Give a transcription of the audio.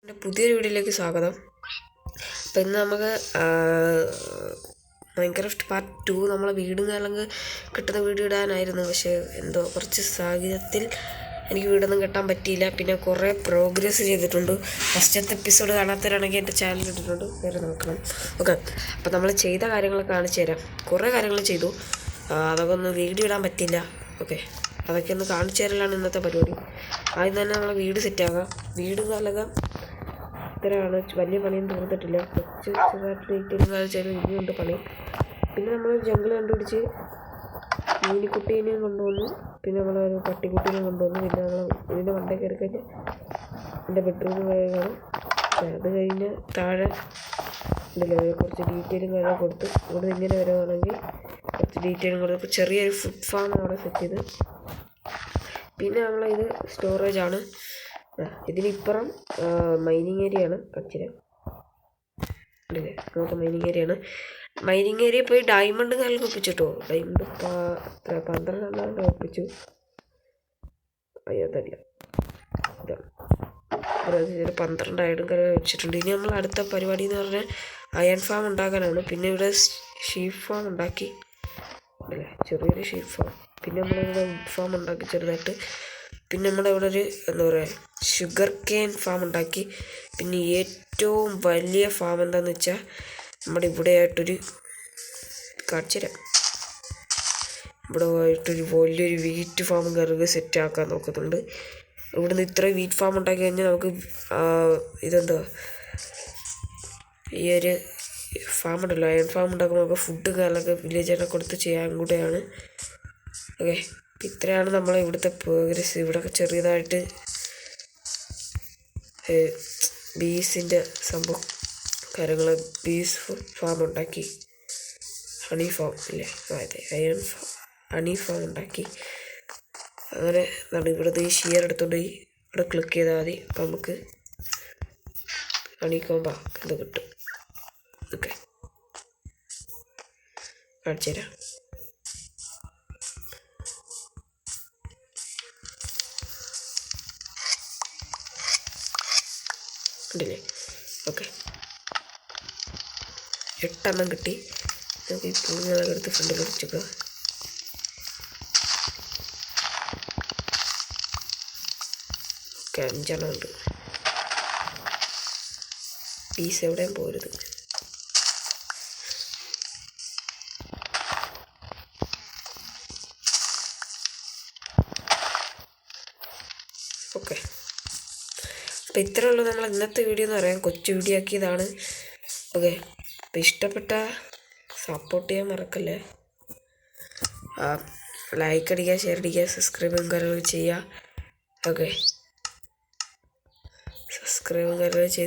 പുതിയൊരു വീഡിയോയിലേക്ക് സ്വാഗതം. അപ്പം ഇന്ന് നമുക്ക് മൈൻക്രാഫ്റ്റ് പാർട്ട് 2 നമ്മളെ വീടും കാലങ്ങ് കിട്ടുന്ന വീഡിയോ ഇടാനായിരുന്നു. പക്ഷേ എന്തോ കുറച്ച് സാഹചര്യത്തിൽ എനിക്ക് വീടൊന്നും കിട്ടാൻ പറ്റിയില്ല. പിന്നെ കുറേ പ്രോഗ്രസ് ചെയ്തിട്ടുണ്ട്. ഫസ്റ്റത്തെ എപ്പിസോഡ് കാണാത്തവരാണെങ്കിൽ എൻ്റെ ചാനൽ ഇട്ടിട്ടുണ്ട്, വേറെ നോക്കണം. ഓക്കെ, അപ്പം നമ്മൾ ചെയ്ത കാര്യങ്ങളൊക്കെ കാണിച്ചു തരാം. കുറേ കാര്യങ്ങൾ ചെയ്തു, അതൊക്കെ ഒന്നും വീഡിയോ ഇടാൻ പറ്റില്ല. ഓക്കെ, അതൊക്കെ ഒന്ന് കാണിച്ചു തരലാണ് ഇന്നത്തെ പരിപാടി. ആദ്യം തന്നെ നമ്മളെ വീട് സെറ്റാകാം. വീട് കാലകം ഇത്രയാണ്, വലിയ പണിയൊന്നും തീർന്നിട്ടില്ല. കുറച്ച് ചെറുതായിട്ട് ഡീറ്റെയിലും കാണിച്ചാലും ഇനിയുണ്ട് പണി. പിന്നെ നമ്മൾ ജംഗിൾ കണ്ടുപിടിച്ച് മീനിക്കുട്ടീനെയും കൊണ്ടുവന്നു. പിന്നെ നമ്മളൊരു പട്ടിക്കുട്ടീനെയും കൊണ്ടുവന്നു. പിന്നെ നമ്മൾ ഇതിൻ്റെ മണ്ടേ കയറി കഴിഞ്ഞ് എൻ്റെ ബെഡ്റൂം കാര്യങ്ങളും അത് കഴിഞ്ഞ് താഴെ ഇതിൽ കുറച്ച് ഡീറ്റെയിലും കാര്യങ്ങളും കൊടുത്ത് ഇവിടെ ഇങ്ങനെ വരുവാണെങ്കിൽ കുറച്ച് ഡീറ്റെയിലും കൊടുത്ത് ചെറിയൊരു ഫുഡ് ഫാം അവിടെ സെറ്റ് ചെയ്ത്. പിന്നെ നമ്മളിത് സ്റ്റോറേജാണ്. ഇതിനിപ്പുറം മൈനിങ് ഏരിയയാണ്. കച്ചിര അല്ലേ, അങ്ങോട്ട് മൈനിങ് ഏരിയയാണ്. മൈനിങ് ഏരിയ പോയി ഡയമണ്ട് കാലം ഒപ്പിച്ചിട്ടോ. ഡയമണ്ട് 12 ഒപ്പിച്ചു. അയ്യതല്ല, ഇതാണ് 12 അയൺ കാലം വെച്ചിട്ടുണ്ട്. ഇനി നമ്മൾ അടുത്ത പരിപാടി എന്ന് പറഞ്ഞാൽ അയൺ ഫാം ഉണ്ടാക്കാനാണ്. പിന്നെ ഇവിടെ ഷീപ്പ് ഫാം ഉണ്ടാക്കി അല്ലേ, ചെറിയൊരു ഷീപ്പ് ഫാം. പിന്നെ നമ്മളിവിടെ വുഡ് ഫാം ഉണ്ടാക്കി ചെറുതായിട്ട്. പിന്നെ നമ്മുടെ ഇവിടെ ഒരു എന്താ പറയുക ഷുഗർ കെയിൻ ഫാം ഉണ്ടാക്കി. പിന്നെ ഏറ്റവും വലിയ ഫാം എന്താണെന്ന് വെച്ചാൽ നമ്മുടെ ഇവിടെ ആയിട്ടൊരു കാണിച്ചുതരാം. ഇവിടെ ആയിട്ടൊരു വലിയൊരു വീറ്റ് ഫാമും കയറി സെറ്റാക്കാൻ നോക്കുന്നുണ്ട്. ഇവിടുന്ന് ഇത്രയും വീറ്റ് ഫാം ഉണ്ടാക്കി കഴിഞ്ഞാൽ നമുക്ക് ഇതെന്താ ഈ ഒരു ഫാം ഉണ്ടല്ലോ, അയൺ ഫാം ഉണ്ടാക്കുമ്പോൾ നമുക്ക് ഫുഡ് കാലൊക്കെ വില്ലേജൊക്കെ കൊടുത്ത് ചെയ്യാൻ കൂടെയാണ്. ഓക്കെ, ഇത്രയാണ് നമ്മളെ ഇവിടുത്തെ പ്രോഗ്രസ്. ഇവിടെയൊക്കെ ചെറിയതായിട്ട് ബീസിൻ്റെ സംഭവം കാര്യങ്ങൾ, ബീസ് ഫാം ഉണ്ടാക്കി. ഹണി ഫാം ഇല്ലേ, അതെ അയൺ ഫാം, ഹണി ഫാം ഉണ്ടാക്കി. അങ്ങനെ ഇവിടെ ഈ ഷിയർ എടുത്തുകൊണ്ട് ഇവിടെ ക്ലിക്ക് ചെയ്താൽ മതി. അപ്പം നമുക്ക് ഹണി കോമ്പ ഇത് കിട്ടും. ഓക്കെ, കാണിച്ചു തരാം. ഉണ്ടല്ലേ, ഓക്കെ 8 എണ്ണം കിട്ടി. നമുക്ക് ഈ പൂഞ്ഞകളൊക്കെ എടുത്ത് ഫ്രണ്ടിൽ വെച്ചേക്കുക. ഓക്കെ, 5 എണ്ണം ഉണ്ട്. പീസ് എവിടെയും പോരുത്. ഓക്കെ, അപ്പോൾ ഇത്രേ ഉള്ളൂ നമ്മൾ ഇന്നത്തെ വീഡിയോ എന്ന് പറയാം. കൊച്ചു വീഡിയോ ആക്കിയതാണ്. ഓക്കെ, അപ്പോൾ ഇഷ്ടപ്പെട്ട സപ്പോർട്ട് ചെയ്യാൻ മറക്കല്ലേ. ലൈക്ക് അടിക്കുക, ഷെയർ അടിക്കുക, സബ്സ്ക്രൈബും കാര്യങ്ങളും ചെയ്യുക. ഓക്കെ, സബ്സ്ക്രൈബും കാര്യങ്ങളും ചെയ്ത്